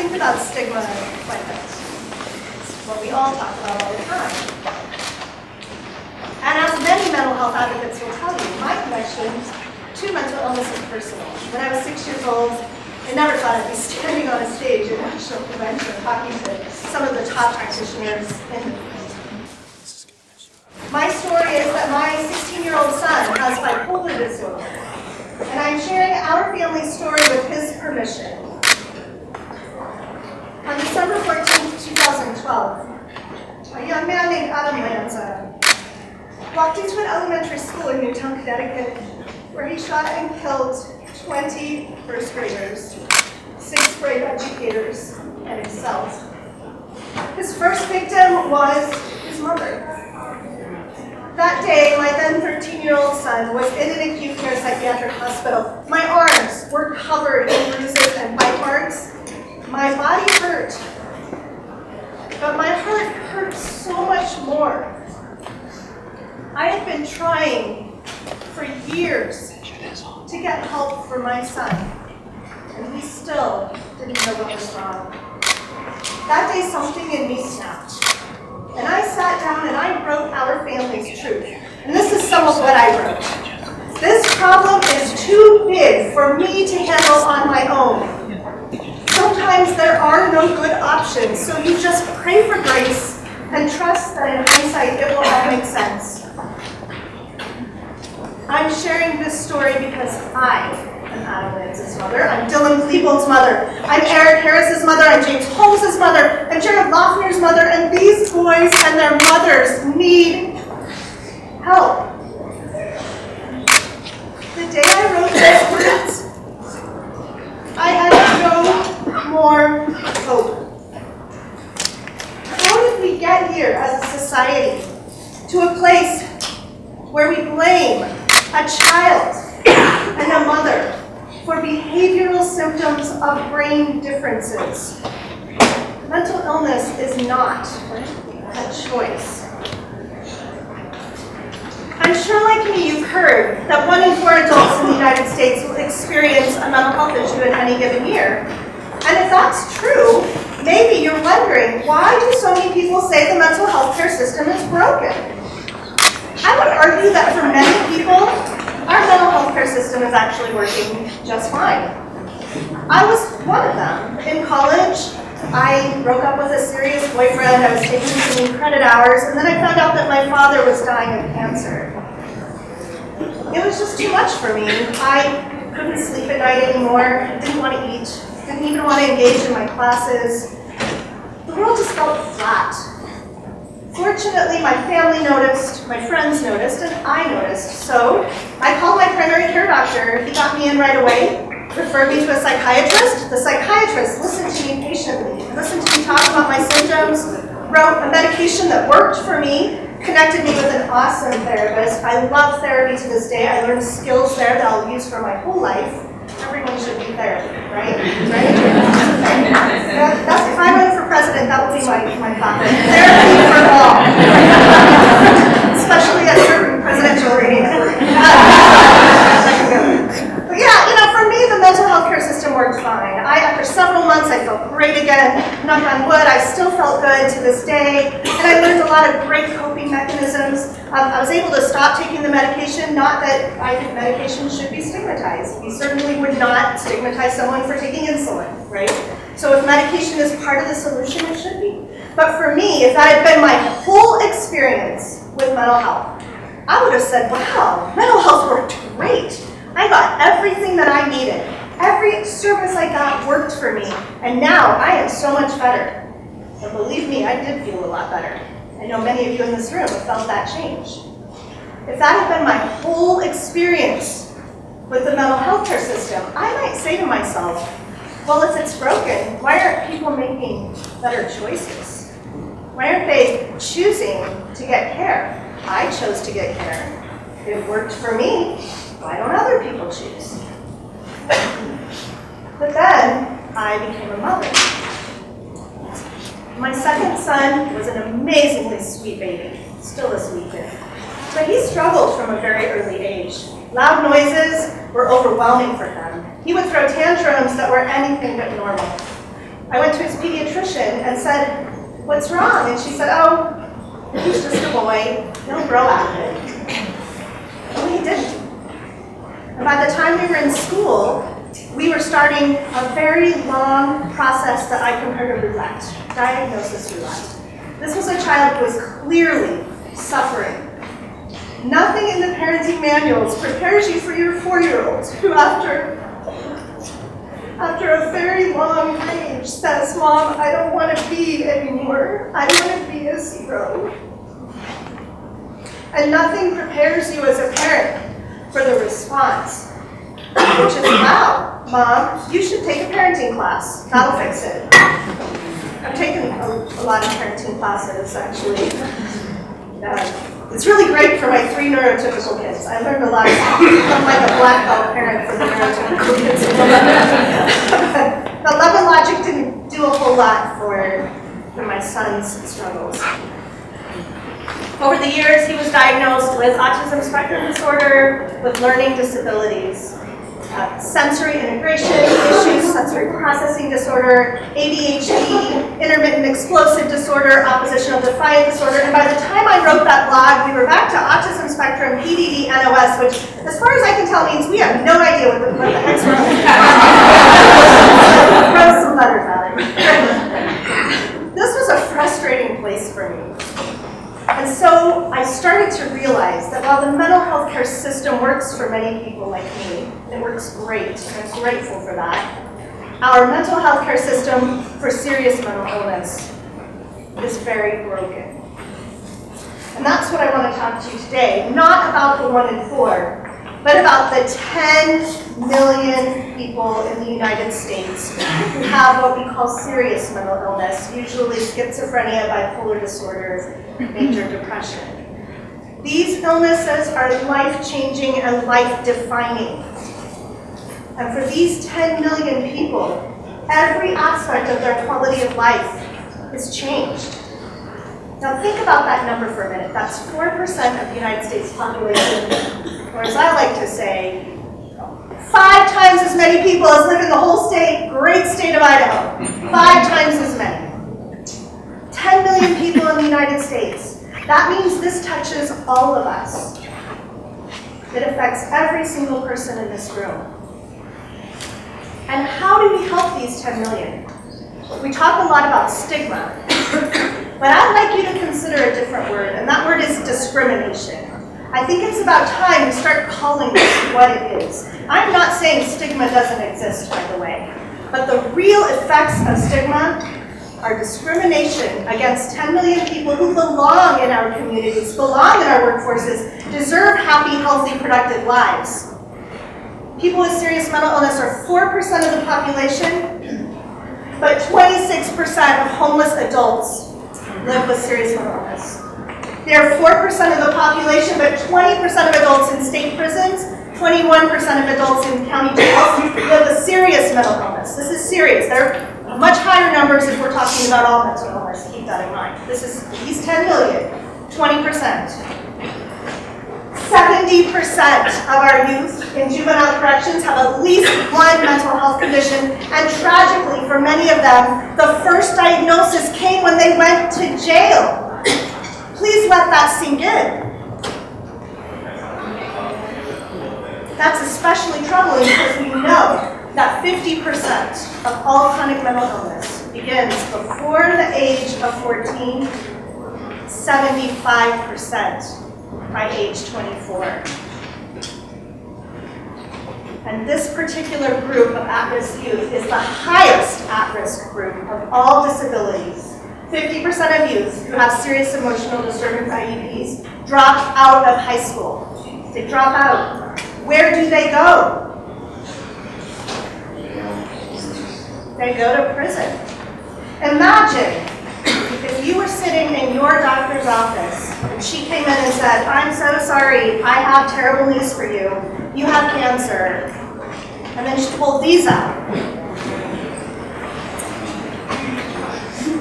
think about stigma quite a bit. It's what we all talk about all the time. And as many mental health advocates will tell you, my connection to mental illness is personal. When I was 6 years old, I never thought I'd be standing on a stage at a national convention talking to some of the top practitioners in the field. My story is that my 16-year-old son has bipolar disorder, and I'm sharing our family's story with his permission. On December 14th, 2012, a young man named Lanza walked into an elementary school in Newtown, Connecticut, where he shot and killed 20 first graders, 6th grade educators, and himself. His first victim was his mother. That day, my then 13-year-old son was in an acute care psychiatric hospital. My arms were covered in bruises and bite marks. My body hurt, but my heart hurt so much more. I had been trying for years to get help for my son, and he still didn't know what was wrong. That day, something in me snapped, and I sat down and I wrote our family's truth. And this is some of what I wrote. This problem is too big for me to handle on my own. Sometimes there are no good options, so you just pray for grace and trust that in hindsight it will all make sense. I'm sharing this story because I am Adam Lanza's mother, I'm Dylan Klebold's mother, I'm Eric Harris's mother, I'm James Holmes' mother, I'm Jared Loeffner's mother, and these boys and their mothers need help. The day I wrote these words, I had no more hope. How did we get here as a society to a place where we blame a child and a mother for behavioral symptoms of brain differences? Mental illness is not a choice. I'm sure like me you've heard that 1 in 4 adults in the United States will experience a mental health issue in any given year. And if that's true, maybe you're wondering, why do so many people say the mental health care system is broken? I would argue that for many people, our mental health care system is actually working just fine. I was one of them. In college, I broke up with a serious boyfriend, I was taking some credit hours, and then I found out that my father was dying of cancer. It was just too much for me. I couldn't sleep at night anymore, didn't want to eat, didn't even want to engage in my classes. The world just felt flat. Fortunately, my family noticed, my friends noticed, and I noticed. So I called my primary care doctor. He got me in right away, referred me to a psychiatrist. The psychiatrist listened to me patiently, listened to me talk about my symptoms, wrote a medication that worked for me, connected me with an awesome therapist. I love therapy to this day. I learned skills there that I'll use for my whole life. Everyone should be therapy, right? That's if I run for president, that would be my thought. Therapy for all. Especially at certain presidential readings. But yeah, for me, the mental health care system worked fine. After several months, I felt great again. Knock on wood, I still felt good to this day. And I learned a lot of great coping mechanisms. I was able to stop taking the medication. Not that I think medication should be stigmatized. We certainly would not stigmatize someone for taking insulin, right? So if medication is part of the solution, it should be. But for me, if that had been my whole experience with mental health, I would have said, wow, mental health worked great. I got everything that I needed. Every service I got worked for me, and now I am so much better. And believe me, I did feel a lot better. I know many of you in this room have felt that change. If that had been my whole experience with the mental health care system, I might say to myself, well, if it's broken, why aren't people making better choices? Why aren't they choosing to get care? I chose to get care. It worked for me. Why don't other people choose? But then I became a mother. My second son was an amazingly sweet baby, still a sweet kid. But he struggled from a very early age. Loud noises were overwhelming for him. He would throw tantrums that were anything but normal. I went to his pediatrician and said, "What's wrong?" And she said, "Oh, he's just a boy. He'll grow out of it." Well, he didn't. And by the time we were in school, we were starting a very long process that I compared to roulette, diagnosis roulette. This was a child who was clearly suffering. Nothing in the parenting manuals prepares you for your 4-year-old who, after a very long range, says, "Mom, I don't want to be anymore. I want to be a 0." And nothing prepares you as a parent for the response, which is, "Wow, Mom, you should take a parenting class. That'll fix it." I've taken a lot of parenting classes, actually. It's really great for my 3 neurotypical kids. I learned a lot. I'm like a black belt parent for the neurotypical kids. The love and logic didn't do a whole lot for my son's struggles. Over the years, he was diagnosed with autism spectrum disorder, with learning disabilities, sensory integration issues, sensory processing disorder, ADHD, intermittent explosive disorder, oppositional defiant disorder, and by the time I wrote that blog, we were back to autism spectrum, PDD, NOS, which, as far as I can tell, means we have no idea what the heck's wrong with it. Throw some letters at it. This was a frustrating place for me. And so I started to realize that while the mental health care system works for many people like me, it works great, and I'm grateful for that, our mental health care system for serious mental illness is very broken. And that's what I want to talk to you today, not about the 1 in 4, but about the 10 million people in the United States who have what we call serious mental illness, usually schizophrenia, bipolar disorder, major depression. These illnesses are life-changing and life-defining. And for these 10 million people, every aspect of their quality of life is changed. Now think about that number for a minute. That's 4% of the United States population, or as I like to say, 5 times as many people as live in the whole state, great state of Idaho. 5 times as many. 10 million people in the United States. That means this touches all of us. It affects every single person in this room. And how do we help these 10 million? We talk a lot about stigma, but I'd like you to consider a different word, and that word is discrimination. I think it's about time we start calling this what it is. I'm not saying stigma doesn't exist, by the way, but the real effects of stigma are discrimination against 10 million people who belong in our communities, belong in our workforces, deserve happy, healthy, productive lives. People with serious mental illness are 4% of the population, but 26% of homeless adults live with serious mental illness. They are 4% of the population, but 20% of adults in state prisons, 21% of adults in county jails live with serious mental illness. This is serious. They're much higher numbers if we're talking about all mental illness. Keep that in mind. This is these 10 million, 20%. 70% of our youth in juvenile corrections have at least one mental health condition, and tragically, for many of them, the first diagnosis came when they went to jail. Please let that sink in. That's especially troubling because we know that 50% of all chronic mental illness begins before the age of 14, 75% by age 24. And this particular group of at-risk youth is the highest at-risk group of all disabilities. 50% of youth who have serious emotional disturbance IEPs drop out of high school. They drop out. Where do they go? They go to prison. Imagine if you were sitting in your doctor's office and she came in and said, "I'm so sorry, I have terrible news for you. You have cancer." And then she pulled these out.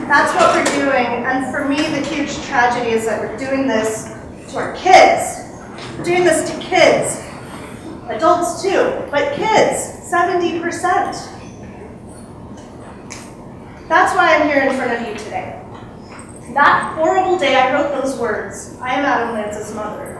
That's what we're doing, and for me, the huge tragedy is that we're doing this to our kids. We're doing this to kids. Adults too, but kids, 70%. That's why I'm here in front of you today. That horrible day I wrote those words, I am Adam Lanza's mother.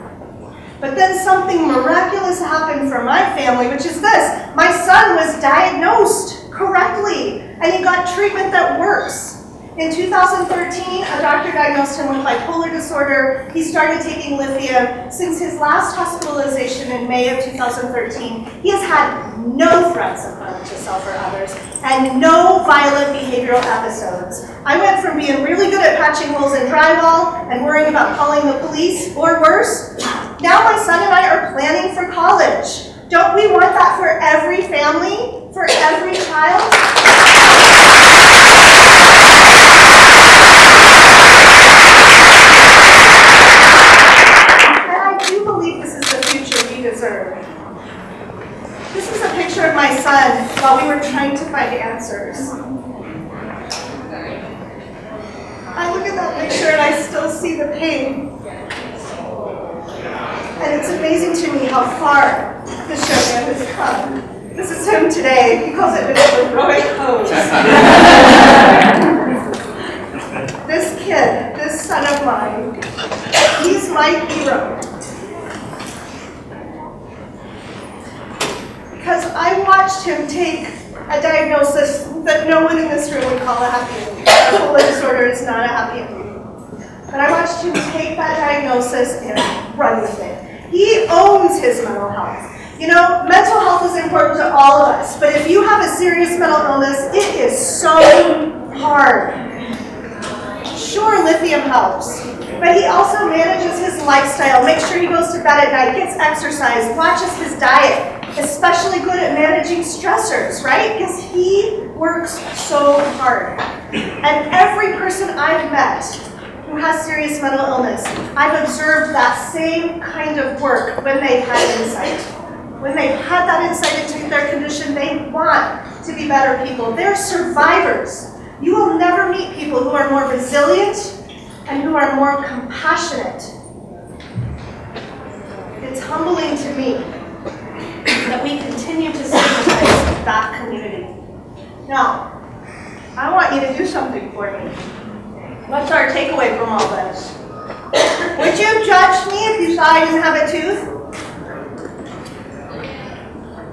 But then something miraculous happened for my family, which is this. My son was diagnosed correctly, and he got treatment that works. In 2013, a doctor diagnosed him with bipolar disorder. He started taking lithium. Since his last hospitalization in May of 2013, he has had no threats of harm to self or others, and no violent behavioral episodes. I went from being really good at patching holes in drywall and worrying about calling the police, or worse. Now my son and I are planning for college. Don't we want that for every family? For every child? This is a picture of my son while we were trying to find answers. I look at that picture and I still see the pain. And it's amazing to me how far this young man has come. This is him today. He calls it an heroic pose. This kid, this son of mine, he's my hero. Because I watched him take a diagnosis that no one in this room would call a happy ending. Bipolar disorder is not a happy ending. But I watched him take that diagnosis and run with it. He owns his mental health. You know, mental health is important to all of us, but if you have a serious mental illness, it is so hard. Sure, lithium helps, but he also manages his lifestyle, makes sure he goes to bed at night, gets exercise, watches his diet, especially good at managing stressors, right? Because he works so hard. And every person I've met who has serious mental illness, I've observed that same kind of work when they've had insight. When they've had that insight into their condition, they want to be better people. They're survivors. You will never meet people who are more resilient and who are more compassionate. It's humbling to me that we continue to stigmatize that community. Now, I want you to do something for me. What's our takeaway from all this? Would you judge me if you saw I didn't have a tooth?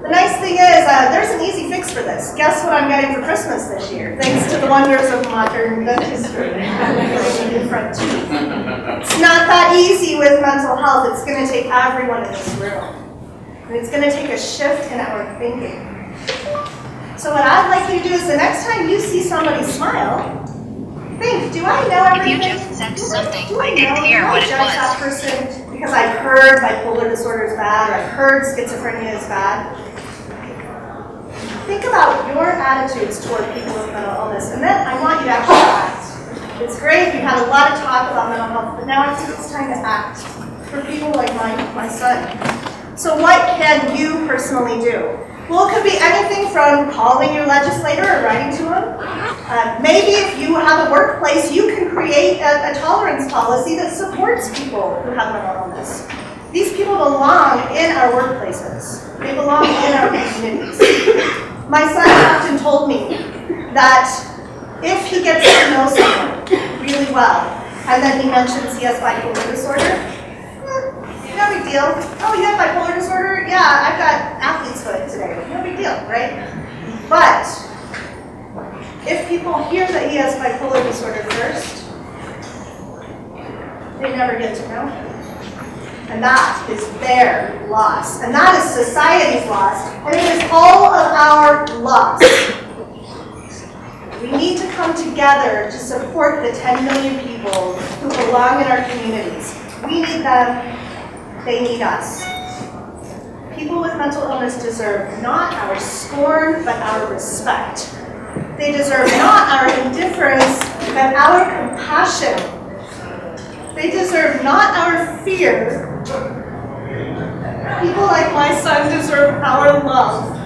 The nice thing is, there's an easy fix for this. Guess what I'm getting for Christmas this year, thanks to the wonders of modern dentistry. I'm getting a new front tooth. It's not that easy with mental health. It's going to take everyone in this room. And it's going to take a shift in our thinking. So what I'd like you to do is the next time you see somebody smile, think, do I know everything? You just said something. I didn't hear what it judge was. that person because I've heard bipolar disorder is bad, or I've heard schizophrenia is bad. Think about your attitudes toward people with mental illness, and then I want you to actually act. It's great, we've had a lot of talk about mental health, but now I think it's time to act for people like my son. So what can you personally do? Well, it could be anything from calling your legislator or writing to them. Maybe if you have a workplace, you can create a tolerance policy that supports people who have mental illness. These people belong in our workplaces. They belong in our communities. My son often told me that if he gets to know someone really well, and then he mentions he has bipolar disorder, no big deal. Oh, you have bipolar disorder? Yeah, I've got athlete's foot today. No big deal, right? But if people hear that he has bipolar disorder first, they never get to know him. And that is their loss. And that is society's loss. And it is all of our loss. We need to come together to support the 10 million people who belong in our communities. We need them. They need us. People with mental illness deserve not our scorn, but our respect. They deserve not our indifference, but our compassion. They deserve not our fear. People like my son deserve our love.